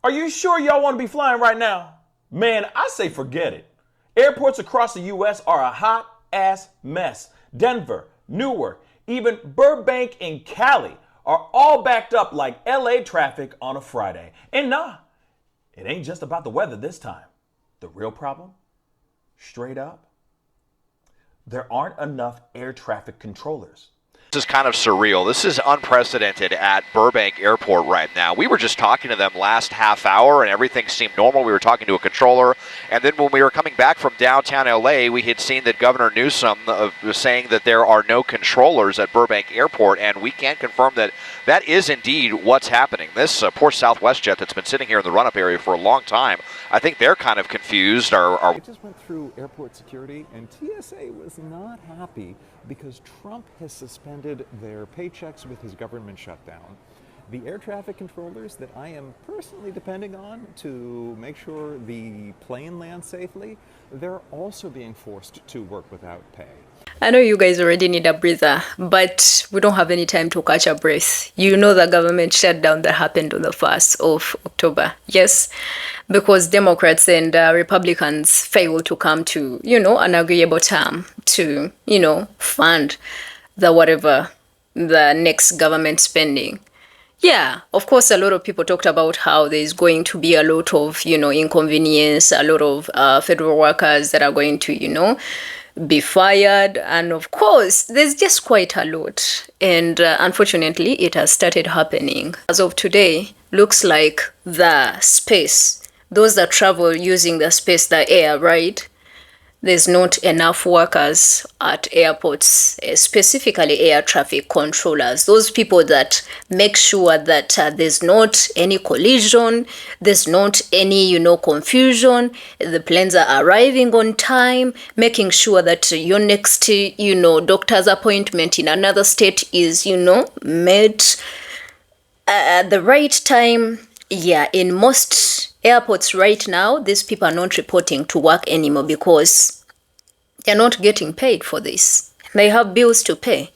Are you sure y'all want to be flying right now? Man, I say forget it. Airports across the U.S. are a hot ass mess. Denver, Newark, even Burbank and Cali are all backed up like LA traffic on a Friday. And nah, it ain't just about the weather this time. The real problem, straight up, there aren't enough air traffic controllers. This is kind of surreal. This is unprecedented at Burbank Airport right now. We were just talking to them last half hour and everything seemed normal. We were talking to a controller, and then when we were coming back from downtown LA, we had seen that Governor Newsom was saying that there are no controllers at Burbank Airport, and we can confirm that that is indeed what's happening. This poor Southwest jet that's been sitting here in the run-up area for a long time, I think they're kind of confused. It just went through airport security, and TSA was not happy because Trump has suspended their paychecks with his government shutdown. The air traffic controllers that I am personally depending on to make sure the plane lands safely, they're also being forced to work without pay. I know you guys already need a breather, but we don't have any time to catch a breath. You know the government shutdown that happened on the 1st of October. Yes, because Democrats and Republicans failed to come to, an agreeable term to, fund the next government spending. Yeah, of course, a lot of people talked about how there's going to be a lot of, inconvenience, a lot of federal workers that are going to, be fired. And of course, there's just quite a lot. And unfortunately, it has started happening. As of today, looks like the space, those that travel using the space, the air, right? There's not enough workers at airports, specifically air traffic controllers. Those people that make sure that there's not any collision, there's not any, confusion, the planes are arriving on time, making sure that your next, doctor's appointment in another state is, met at the right time. Yeah, in most airports right now, these people are not reporting to work anymore because they're not getting paid for this. They have bills to pay.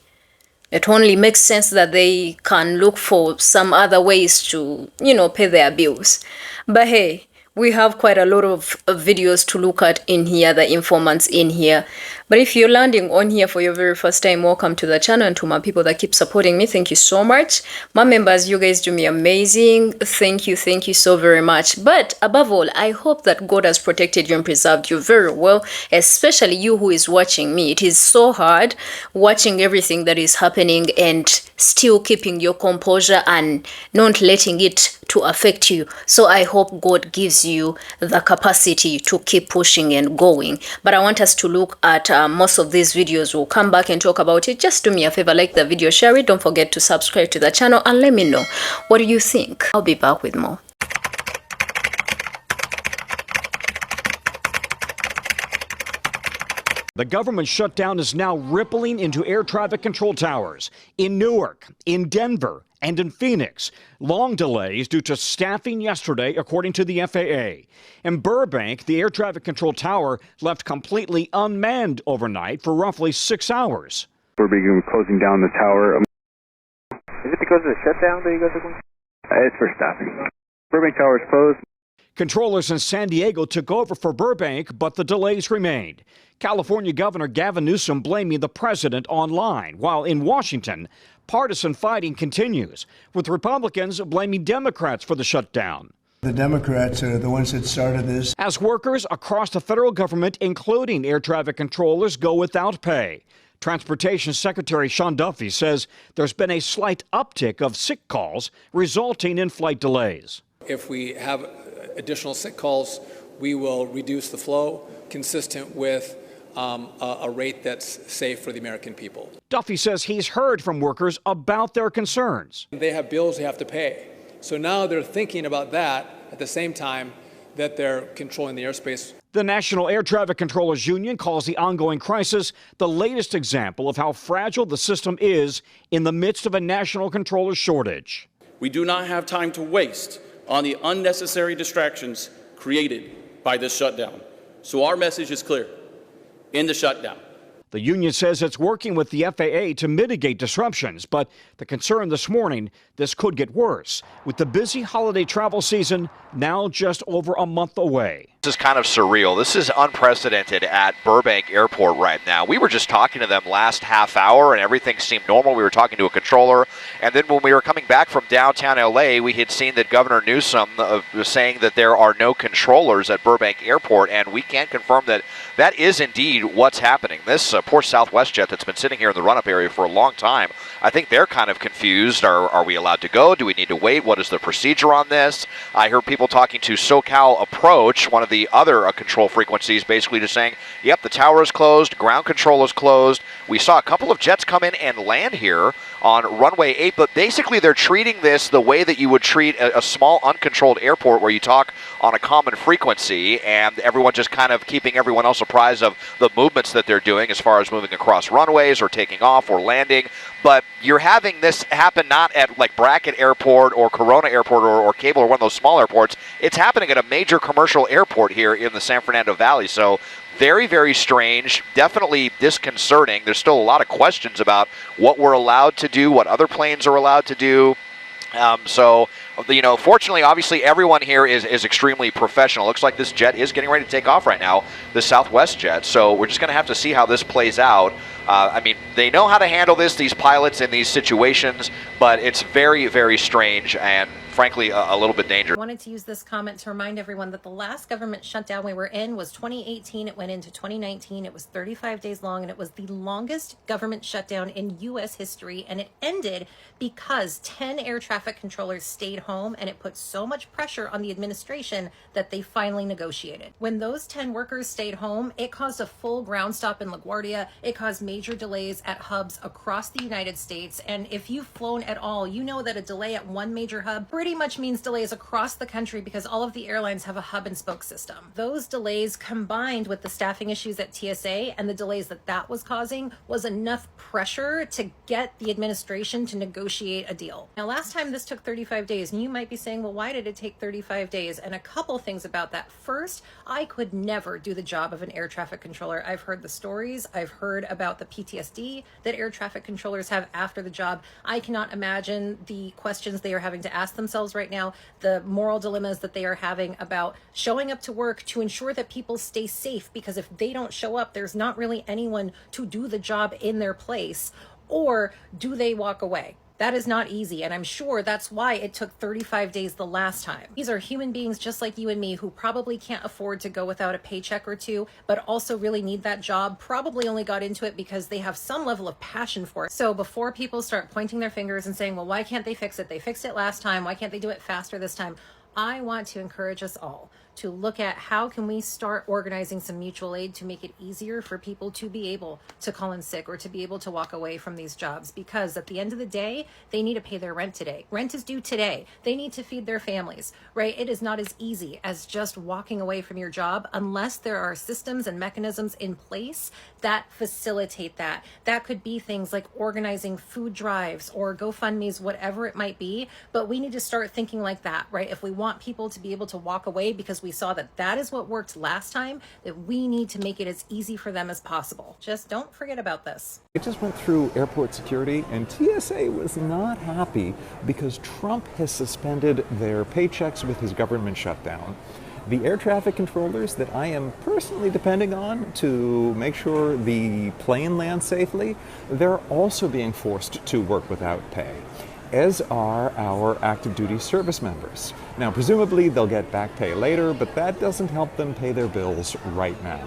It only makes sense that they can look for some other ways to, pay their bills. But hey, we have quite a lot of videos to look at in here, the informants in here. But if you're landing on here for your very first time, welcome to the channel. And to my people that keep supporting me, thank you so much. My members, you guys do me amazing. Thank you so very much. But above all, I hope that God has protected you and preserved you very well, especially you who is watching me. It is so hard watching everything that is happening and still keeping your composure and not letting it to affect you. So I hope God gives you the capacity to keep pushing and going. But I want us to look at most of these videos. We'll come back and talk about it. Just do me a favor, like the video, share it, don't forget to subscribe to the channel, and let me know what do you think. I'll be back with more. The government shutdown is now rippling into air traffic control towers in Newark, in Denver, and in Phoenix. Long delays due to staffing yesterday, according to the FAA. In Burbank, the air traffic control tower left completely unmanned overnight for roughly 6 hours. We're beginning closing down the tower. Is it because of the shutdown that you guys are going? It's for staffing. Burbank tower is closed. Controllers in San Diego took over for Burbank, but the delays remained. California Governor Gavin Newsom blaming the president online, while in Washington, partisan fighting continues, with Republicans blaming Democrats for the shutdown. The Democrats are the ones that started this. As workers across the federal government, including air traffic controllers, go without pay. Transportation Secretary Sean Duffy says there's been a slight uptick of sick calls, resulting in flight delays. If we have additional sick calls, we will reduce the flow consistent with a rate that's safe for the American people. Duffy says he's heard from workers about their concerns. They have bills they have to pay. So now they're thinking about that at the same time that they're controlling the airspace. The National Air Traffic Controllers Union calls the ongoing crisis the latest example of how fragile the system is in the midst of a national controller shortage. We do not have time to waste on the unnecessary distractions created by this shutdown. So our message is clear. In the shutdown. The union says it's working with the FAA to mitigate disruptions, but the concern this morning, this could get worse, with the busy holiday travel season now just over a month away. This is kind of surreal. This is unprecedented at Burbank Airport right now. We were just talking to them last half hour and everything seemed normal. We were talking to a controller, and then when we were coming back from downtown LA, we had seen that Governor Newsom was saying that there are no controllers at Burbank Airport, and we can confirm that that is indeed what's happening. This poor Southwest jet that's been sitting here in the run-up area for a long time, I think they're kind of confused. Are we allowed to go? Do we need to wait? What is the procedure on this? I heard people talking to SoCal Approach, one of the other control frequencies, basically just saying, yep, the tower is closed, ground control is closed. We saw a couple of jets come in and land here on runway 8, but basically they're treating this the way that you would treat a small uncontrolled airport where you talk on a common frequency, and everyone just kind of keeping everyone else apprised of the movements that they're doing as far as moving across runways or taking off or landing. But you're having this happen not at like Brackett Airport or Corona Airport or Cable or one of those small airports. It's happening at a major commercial airport here in the San Fernando Valley. So very, very strange, definitely disconcerting. There's still a lot of questions about what we're allowed to do, what other planes are allowed to do. So, you know, fortunately, obviously, everyone here is extremely professional. Looks like this jet is getting ready to take off right now, the Southwest jet. So we're just going to have to see how this plays out. I mean, they know how to handle this, these pilots in these situations, but it's very, very strange and frankly a little bit dangerous. I wanted to use this comment to remind everyone that the last government shutdown we were in was 2018. It went into 2019. It was 35 days long, and it was the longest government shutdown in U.S. history, and it ended because 10 air traffic controllers stayed home, and it put so much pressure on the administration that they finally negotiated. When those 10 workers stayed home, it caused a full ground stop in LaGuardia. It caused major delays at hubs across the United States, and if you've flown at all, you know that a delay at one major hub pretty much means delays across the country because all of the airlines have a hub and spoke system. Those delays combined with the staffing issues at TSA and the delays that was causing was enough pressure to get the administration to negotiate a deal. Now, last time this took 35 days, and you might be saying, well, why did it take 35 days? And a couple things about that. First, I could never do the job of an air traffic controller. I've heard the stories. I've heard about the PTSD that air traffic controllers have after the job. I cannot imagine the questions they are having to ask themselves right now, the moral dilemmas that they are having about showing up to work to ensure that people stay safe, because if they don't show up, there's not really anyone to do the job in their place. Or do they walk away? That is not easy, and I'm sure that's why it took 35 days the last time. These are human beings just like you and me who probably can't afford to go without a paycheck or two, but also really need that job, probably only got into it because they have some level of passion for it. So before people start pointing their fingers and saying, well, why can't they fix it? They fixed it last time. Why can't they do it faster this time? I want to encourage us all to look at how can we start organizing some mutual aid to make it easier for people to be able to call in sick or to be able to walk away from these jobs, because at the end of the day, they need to pay their rent today. Rent is due today. They need to feed their families, right? It is not as easy as just walking away from your job unless there are systems and mechanisms in place that facilitate that. That could be things like organizing food drives or GoFundMes, whatever it might be, but we need to start thinking like that, right? If we want people to be able to walk away because we saw that is what worked last time, that we need to make it as easy for them as possible. Just don't forget about this. It just went through airport security, and TSA was not happy because Trump has suspended their paychecks with his government shutdown. The air traffic controllers that I am personally depending on to make sure the plane lands safely, they're also being forced to work without pay, as are our active duty service members. Now, presumably they'll get back pay later, but that doesn't help them pay their bills right now.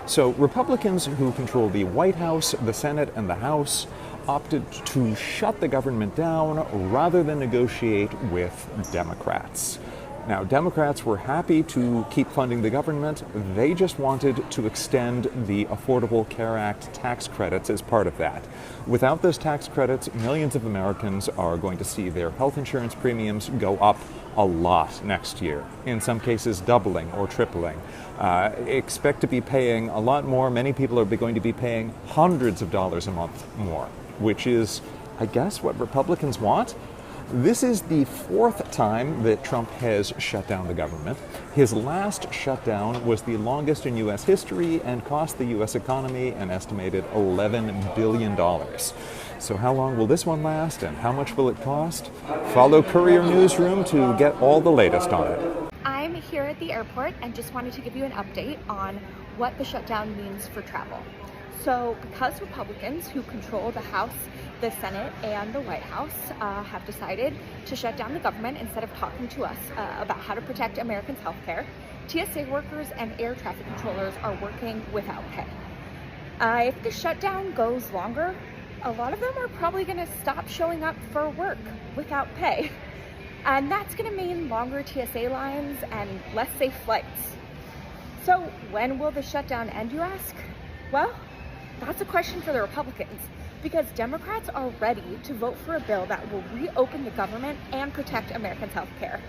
So Republicans who control the White House, the Senate, and the House opted to shut the government down rather than negotiate with Democrats. Now, Democrats were happy to keep funding the government. They just wanted to extend the Affordable Care Act tax credits as part of that. Without those tax credits, millions of Americans are going to see their health insurance premiums go up a lot next year, in some cases doubling or tripling. Expect to be paying a lot more. Many people are going to be paying hundreds of dollars a month more, which is, I guess, what Republicans want. This is the fourth time that Trump has shut down the government. His last shutdown was the longest in U.S. history and cost the U.S. economy an estimated $11 billion. So how long will this one last and how much will it cost? Follow Courier Newsroom to get all the latest on it. I'm here at the airport and just wanted to give you an update on what the shutdown means for travel. So because Republicans who control the House, the Senate, and the White House have decided to shut down the government instead of talking to us about how to protect Americans' health care, TSA workers and air traffic controllers are working without pay. If the shutdown goes longer, a lot of them are probably going to stop showing up for work without pay. And that's going to mean longer TSA lines and less safe flights. So when will the shutdown end, you ask? Well, that's a question for the Republicans, because Democrats are ready to vote for a bill that will reopen the government and protect Americans' health care.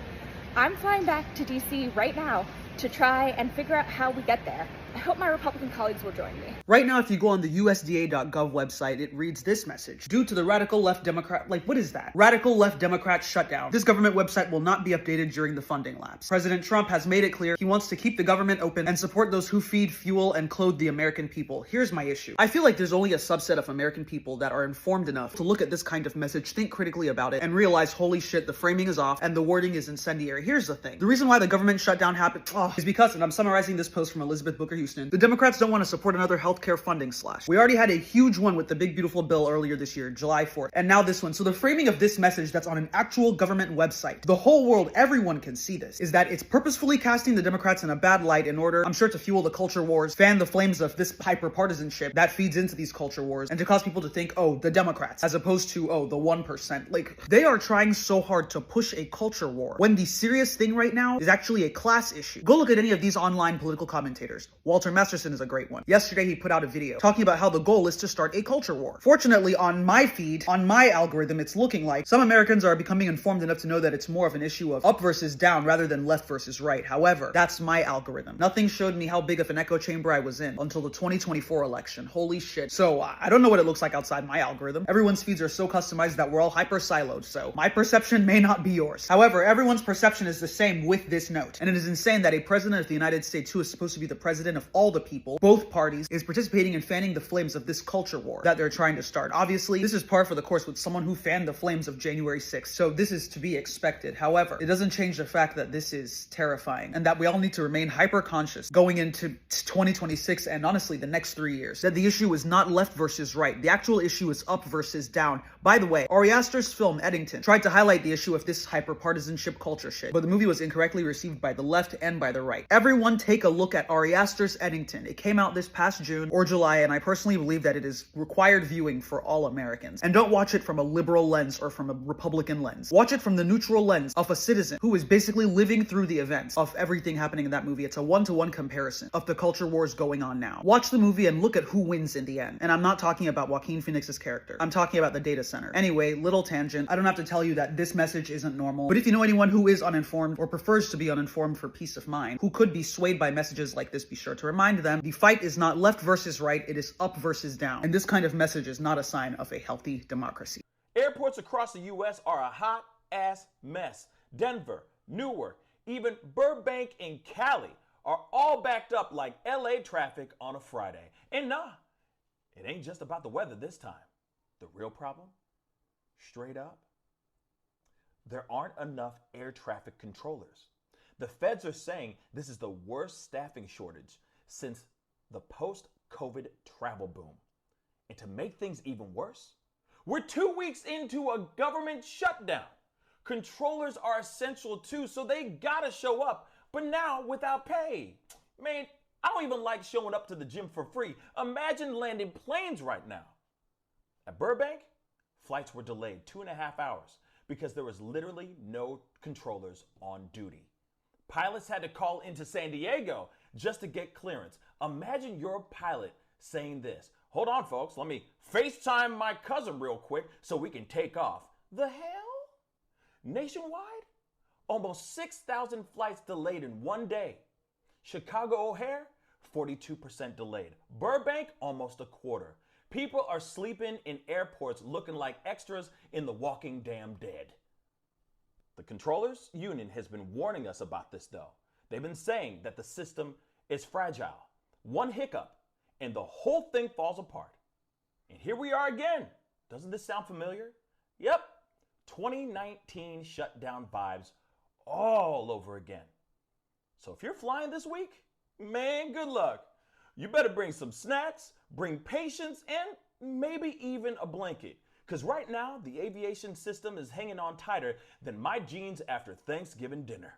I'm flying back to DC right now to try and figure out how we get there. I hope my Republican colleagues will join me. Right now, if you go on the USDA.gov website, it reads this message. Due to the radical left Democrat, what is that? Radical left Democrat shutdown. This government website will not be updated during the funding lapse. President Trump has made it clear he wants to keep the government open and support those who feed, fuel, and clothe the American people. Here's my issue. I feel like there's only a subset of American people that are informed enough to look at this kind of message, think critically about it, and realize, holy shit, the framing is off and the wording is incendiary. Here's the thing. The reason why the government shutdown happened is because, and I'm summarizing this post from Elizabeth Booker Houston, the Democrats don't want to support another healthcare funding slash. We already had a huge one with the big beautiful bill earlier this year, July 4th, and now this one. So the framing of this message that's on an actual government website, the whole world, everyone can see this, is that it's purposefully casting the Democrats in a bad light in order, I'm sure, to fuel the culture wars, fan the flames of this hyper-partisanship that feeds into these culture wars, and to cause people to think, oh, the Democrats, as opposed to, oh, the 1%. Like, they are trying so hard to push a culture war, when the serious thing right now is actually a class issue. Go look at any of these online political commentators. Walter Masterson is a great one. Yesterday, he put out a video talking about how the goal is to start a culture war. Fortunately, on my feed, on my algorithm, it's looking like some Americans are becoming informed enough to know that it's more of an issue of up versus down rather than left versus right. However, that's my algorithm. Nothing showed me how big of an echo chamber I was in until the 2024 election. Holy shit. So I don't know what it looks like outside my algorithm. Everyone's feeds are so customized that we're all hyper siloed, so my perception may not be yours. However, everyone's perception is the same with this note, and it is insane that a president of the United States who is supposed to be the president of all the people, both parties, is participating in fanning the flames of this culture war that they're trying to start. Obviously, this is par for the course with someone who fanned the flames of January 6th, so this is to be expected. However, it doesn't change the fact that this is terrifying and that we all need to remain hyper conscious going into 2026 and honestly the next 3 years. That the issue is not left versus right. The actual issue is up versus down. By the way, Ari Aster's film Eddington tried to highlight the issue of this hyper-partisanship culture shit, but the movie was incorrectly received by the left and by the right. Everyone take a look at Ari Aster's Eddington. It came out this past June or July, and I personally believe that it is required viewing for all Americans. And don't watch it from a liberal lens or from a Republican lens. Watch it from the neutral lens of a citizen who is basically living through the events of everything happening in that movie. It's a one-to-one comparison of the culture wars going on now. Watch the movie and look at who wins in the end. And I'm not talking about Joaquin Phoenix's character. I'm talking about the data center. Anyway, little tangent. I don't have to tell you that this message isn't normal, but if you know anyone who is uninformed or prefers to be uninformed for peace of mind, who could be swayed by messages like this, be sure to remind them the fight is not left versus right, it is up versus down. And this kind of message is not a sign of a healthy democracy. Airports across the U.S. are a hot-ass mess. Denver, Newark, even Burbank and Cali are all backed up like LA traffic on a Friday. And nah, it ain't just about the weather this time. The real problem, straight up, there aren't enough air traffic controllers. The feds are saying this is the worst staffing shortage since the post-COVID travel boom. And to make things even worse, we're 2 weeks into a government shutdown. Controllers are essential too, so they gotta show up, but now without pay. Man, I don't even like showing up to the gym for free. Imagine landing planes right now. At Burbank, flights were delayed 2.5 hours because there was literally no controllers on duty. Pilots had to call into San Diego just to get clearance. Imagine your pilot saying this: "Hold on, folks, let me FaceTime my cousin real quick so we can take off." The hell? Nationwide, almost 6,000 flights delayed in one day. Chicago O'Hare, 42% delayed. Burbank, almost a quarter. People are sleeping in airports looking like extras in The Walking Damn Dead. The controllers union has been warning us about this though. They've been saying that the system is fragile. One hiccup and the whole thing falls apart. And here we are again. Doesn't this sound familiar? Yep, 2019 shutdown vibes all over again. So if you're flying this week, man, good luck. You better bring some snacks, bring patience, and maybe even a blanket. Because right now, the aviation system is hanging on tighter than my jeans after Thanksgiving dinner.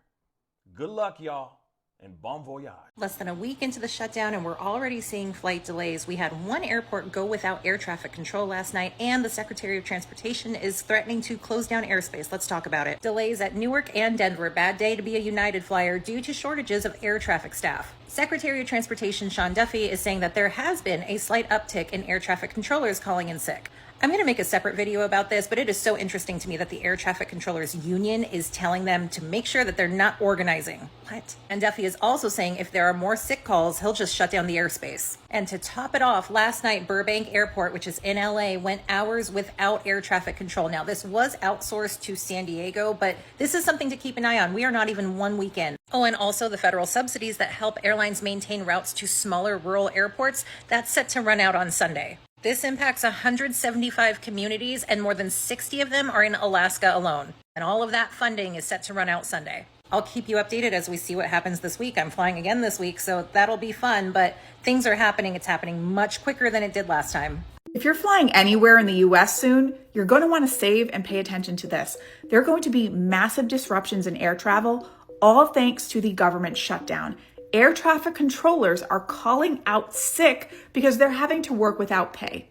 Good luck, y'all, and bon voyage. Less than a week into the shutdown, and we're already seeing flight delays. We had one airport go without air traffic control last night, and the Secretary of Transportation is threatening to close down airspace. Let's talk about it. Delays at Newark and Denver. Bad day to be a United flyer due to shortages of air traffic staff. Secretary of Transportation Sean Duffy is saying that there has been a slight uptick in air traffic controllers calling in sick. I'm going to make a separate video about this, but it is so interesting to me that the Air Traffic Controllers Union is telling them to make sure that they're not organizing. What? And Duffy is also saying if there are more sick calls, he'll just shut down the airspace. And to top it off, last night, Burbank Airport, which is in LA, went hours without air traffic control. Now, this was outsourced to San Diego, but this is something to keep an eye on. We are not even 1 week in. Oh, and also the federal subsidies that help airlines maintain routes to smaller rural airports, that's set to run out on Sunday. This impacts 175 communities, and more than 60 of them are in Alaska alone. And all of that funding is set to run out Sunday. I'll keep you updated as we see what happens this week. I'm flying again this week, so that'll be fun, but things are happening. It's happening much quicker than it did last time. If you're flying anywhere in the US soon, you're going to want to save and pay attention to this. There are going to be massive disruptions in air travel, all thanks to the government shutdown. Air traffic controllers are calling out sick because they're having to work without pay.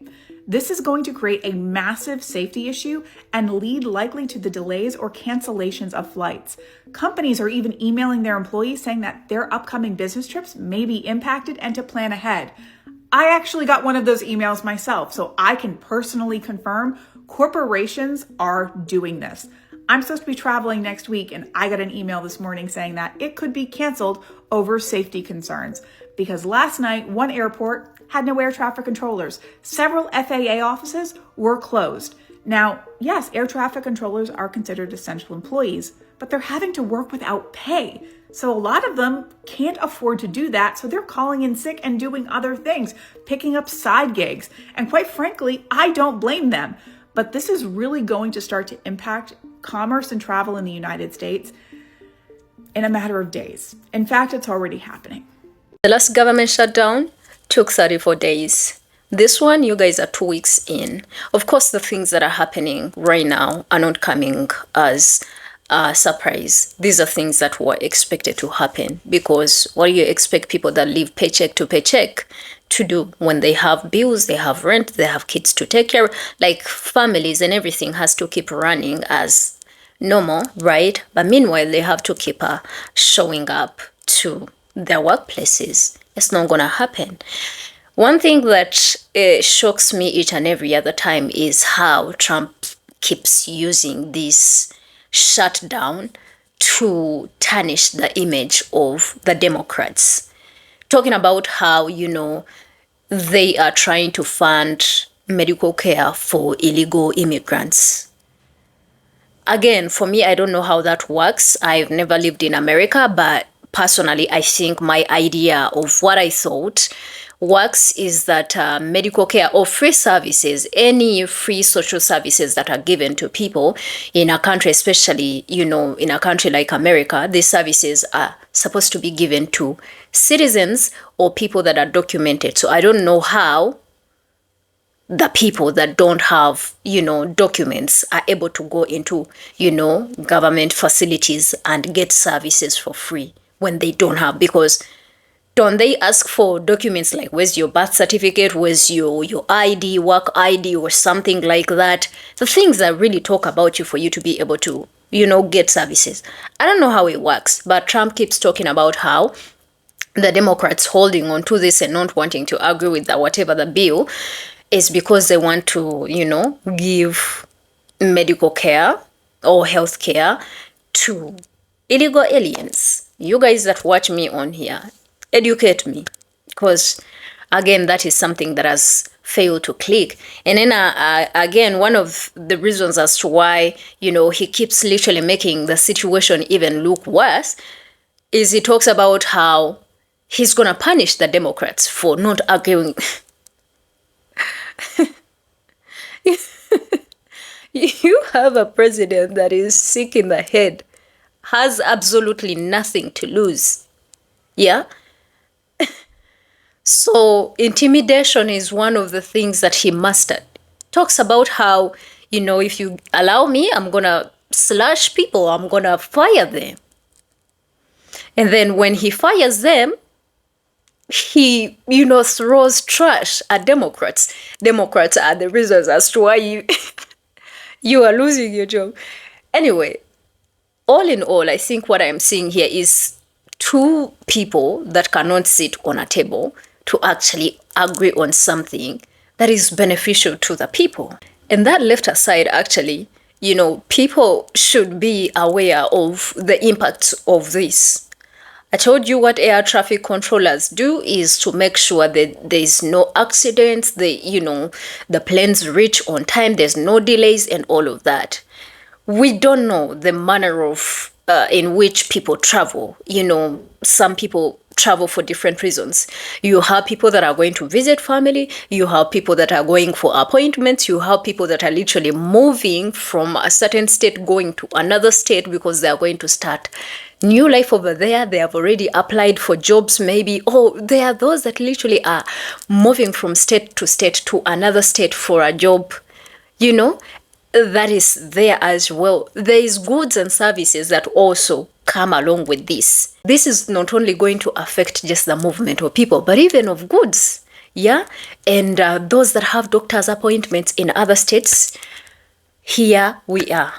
This is going to create a massive safety issue and lead likely to the delays or cancellations of flights. Companies are even emailing their employees saying that their upcoming business trips may be impacted and to plan ahead. I actually got one of those emails myself, so I can personally confirm corporations are doing this. I'm supposed to be traveling next week, and I got an email this morning saying that it could be canceled over safety concerns because last night, one airport had no air traffic controllers. Several FAA offices were closed. Now, yes, air traffic controllers are considered essential employees, but they're having to work without pay. So a lot of them can't afford to do that, so they're calling in sick and doing other things, picking up side gigs. And quite frankly, I don't blame them. But this is really going to start to impact commerce and travel in the United States in a matter of days. In fact, it's already happening. The last government shutdown took 34 days. This one, you guys are 2 weeks in. Of course, the things that are happening right now are not coming as a surprise. These are things that were expected to happen because what do you expect people that live paycheck to paycheck to do when they have bills, they have rent, they have kids to take care of, like families and everything has to keep running as normal, right? But meanwhile, they have to keep showing up to their workplaces. It's not gonna happen. One thing that shocks me each and every other time is how Trump keeps using this shutdown to tarnish the image of the Democrats. Talking about how, they are trying to fund medical care for illegal immigrants. Again, for me, I don't know how that works. I've never lived in America, but personally, I think my idea of what I thought works is that medical care or free services, any free social services that are given to people in a country, especially, in a country like America, these services are supposed to be given to citizens or people that are documented. So I don't know how the people that don't have, documents are able to go into, government facilities and get services for free when they don't have, because don't they ask for documents like where's your birth certificate, where's your ID, work ID or something like that? The things that really talk about you for you to be able to, get services. I don't know how it works, but Trump keeps talking about how the Democrats holding on to this and not wanting to agree with whatever the bill is because they want to, give medical care or health care to illegal aliens. You guys that watch me on here, educate me, because again, that is something that has fail to click. And then again, one of the reasons as to why, you know, he keeps literally making the situation even look worse is he talks about how he's going to punish the Democrats for not agreeing. You have a president that is sick in the head, has absolutely nothing to lose. Yeah? So intimidation is one of the things that he mastered. Talks about how, you know, if you allow me, I'm going to slash people, I'm going to fire them. And then when he fires them, he, you know, throws trash at Democrats. Democrats are the reasons as to why you are losing your job. Anyway, all in all, I think what I'm seeing here is two people that cannot sit on a table to actually agree on something that is beneficial to the people. And that left aside, actually, you know, people should be aware of the impact of this. I told you what air traffic controllers do is to make sure that there's no accidents, the planes reach on time, there's no delays and all of that. We don't know the manner of in which people travel. You know, some people travel for different reasons. You have people that are going to visit family. You have people that are going for appointments. You have people that are literally moving from a certain state going to another state because they are going to start new life over there. They have already applied for jobs maybe. Oh, there are those that literally are moving from state to another state for a job, you know. That is there as well. There is goods and services that also come along with this. This is not only going to affect just the movement of people, but even of goods. Yeah. And those that have doctor's appointments in other states, here we are.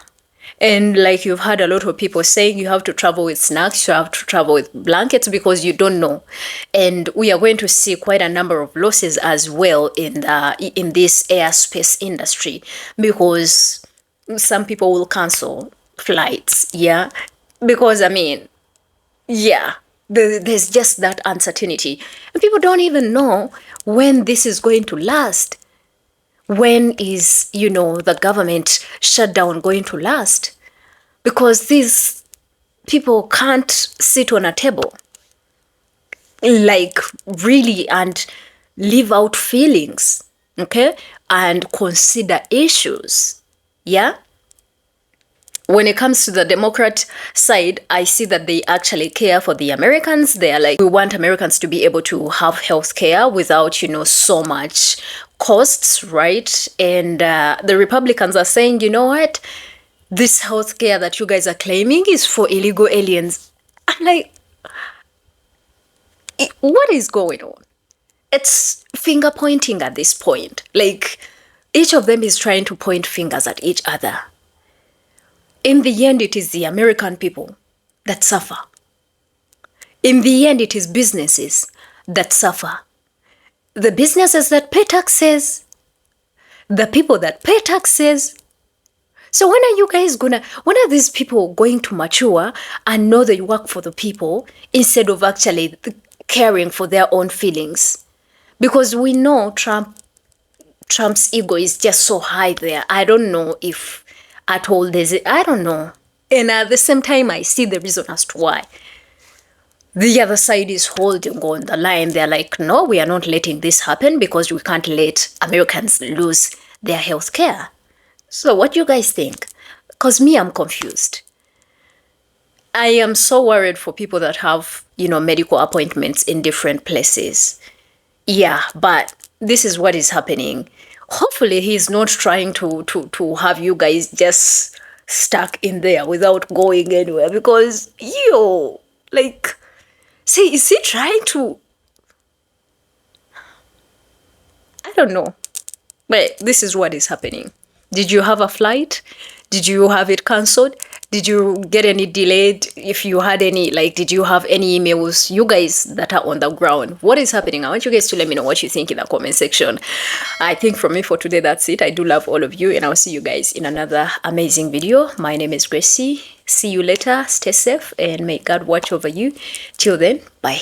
And like you've heard a lot of people saying, you have to travel with snacks, you have to travel with blankets because you don't know. And we are going to see quite a number of losses as well in this airspace industry because some people will cancel flights. Yeah. Because, I mean, yeah, there's just that uncertainty. And people don't even know when this is going to last. When is, you know, the government shutdown going to last? Because these people can't sit on a table, like really, and leave out feelings, okay? And consider issues, yeah? When it comes to the Democrat side, I see that they actually care for the Americans. They are like, we want Americans to be able to have health care without, you know, so much costs, right? And the Republicans are saying, you know what? This health care that you guys are claiming is for illegal aliens. I'm like, what is going on? It's finger pointing at this point. Like, each of them is trying to point fingers at each other. In the end, it is the American people that suffer. In the end, it is businesses that suffer. The businesses that pay taxes, the people that pay taxes. So when are these people going to mature and know they work for the people instead of actually caring for their own feelings? Because we know Trump's ego is just so high there. I don't know if at all I don't know. And at the same time, I see the reason as to why. The other side is holding on the line. They're like, no, we are not letting this happen because we can't let Americans lose their health care. So what do you guys think? Because me, I'm confused. I am so worried for people that have, you know, medical appointments in different places. Yeah, but this is what is happening. Hopefully he's not trying to have you guys just stuck in there without going anywhere because, like, see, is he trying to? I don't know. But this is what is happening. Did you have a flight? Did you have it cancelled? Did you get any delayed? If you had any, like, did you have any emails? You guys that are on the ground, what is happening? I want you guys to let me know what you think in the comment section. I think from me for today, that's it. I do love all of you, and I'll see you guys in another amazing video. My name is Gracie. See you later. Stay safe, and may God watch over you. Till then, bye.